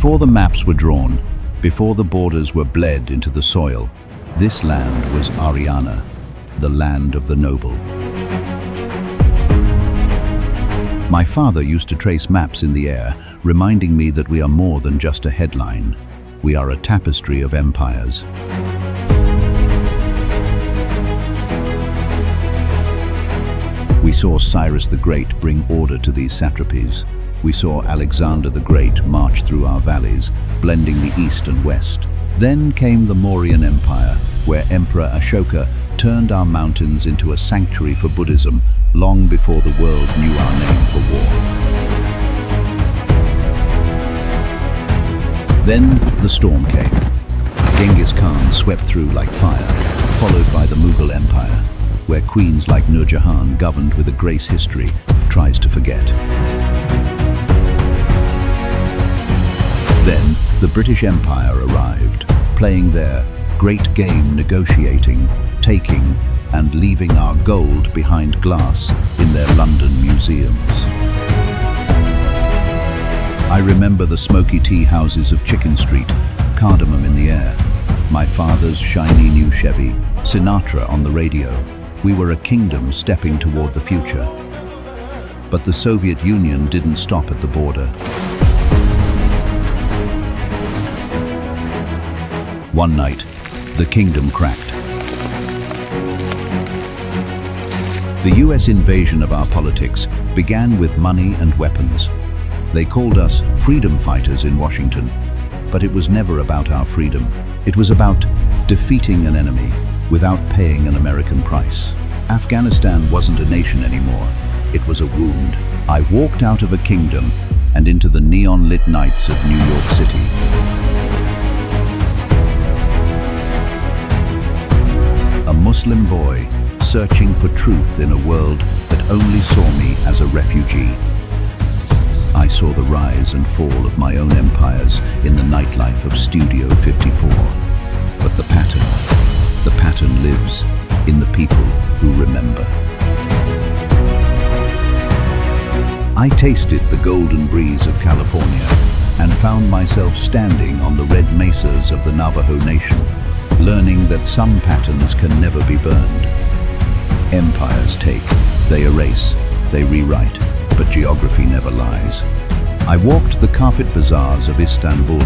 Before the maps were drawn, before the borders were bled into the soil, this land was Ariana, the land of the noble. My father used to trace maps in the air, reminding me that we are more than just a headline. We are a tapestry of empires. We saw Cyrus the Great bring order to these satrapies. We saw Alexander the Great march through our valleys, blending the east and west. Then came the Maurya Empire, where Emperor Ashoka turned our mountains into a sanctuary for Buddhism long before the world knew our name for war. Then the storm came. Genghis Khan swept through like fire, followed by the Mughal Empire, where queens like Nur Jahan, governed with a grace history, tries to forget. Then the British Empire arrived, playing their great game, negotiating, taking, and leaving our gold behind glass in their London museums. I remember the smoky tea houses of Chicken Street, cardamom in the air, my father's shiny new Chevy, Sinatra on the radio. We were a kingdom stepping toward the future. But the Soviet Union didn't stop at the border. One night, the kingdom cracked. The US invasion of our politics began with money and weapons. They called us freedom fighters in Washington, but it was never about our freedom. It was about defeating an enemy without paying an American price. Afghanistan wasn't a nation anymore. It was a wound. I walked out of a kingdom and into the neon-lit nights of New York City. A Muslim boy searching for truth in a world that only saw me as a refugee. I saw the rise and fall of my own empires in the nightlife of Studio 54. But the pattern lives in the people who remember. I tasted the golden breeze of California and found myself standing on the red mesas of the Navajo Nation, learning that some patterns can never be burned. Empires take, they erase, they rewrite, but geography never lies. I walked the carpet bazaars of Istanbul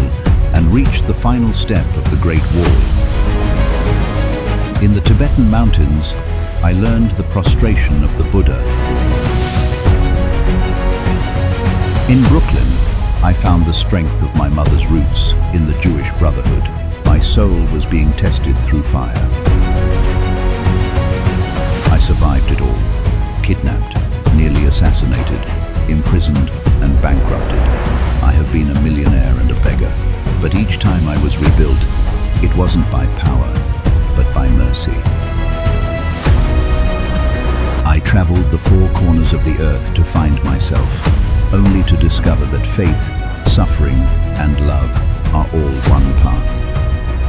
and reached the final step of the Great Wall. In the Tibetan mountains, I learned the prostration of the Buddha. In Brooklyn, I found the strength of my mother's roots in the Jewish Brotherhood. My soul was being tested through fire. I survived it all, kidnapped, nearly assassinated, imprisoned and bankrupted. I have been a millionaire and a beggar, but each time I was rebuilt, it wasn't by power, but by mercy. I traveled the four corners of the earth to find myself, only to discover that faith, suffering, and love are all one path.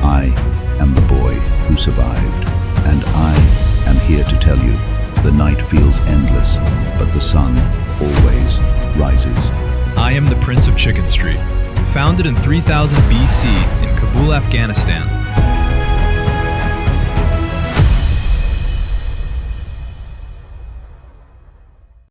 I am the boy who survived, and I am here to tell you, the night feels endless, but the sun always rises. I am the Prince of Chicken Street, founded in 3000 BC in Kabul, Afghanistan.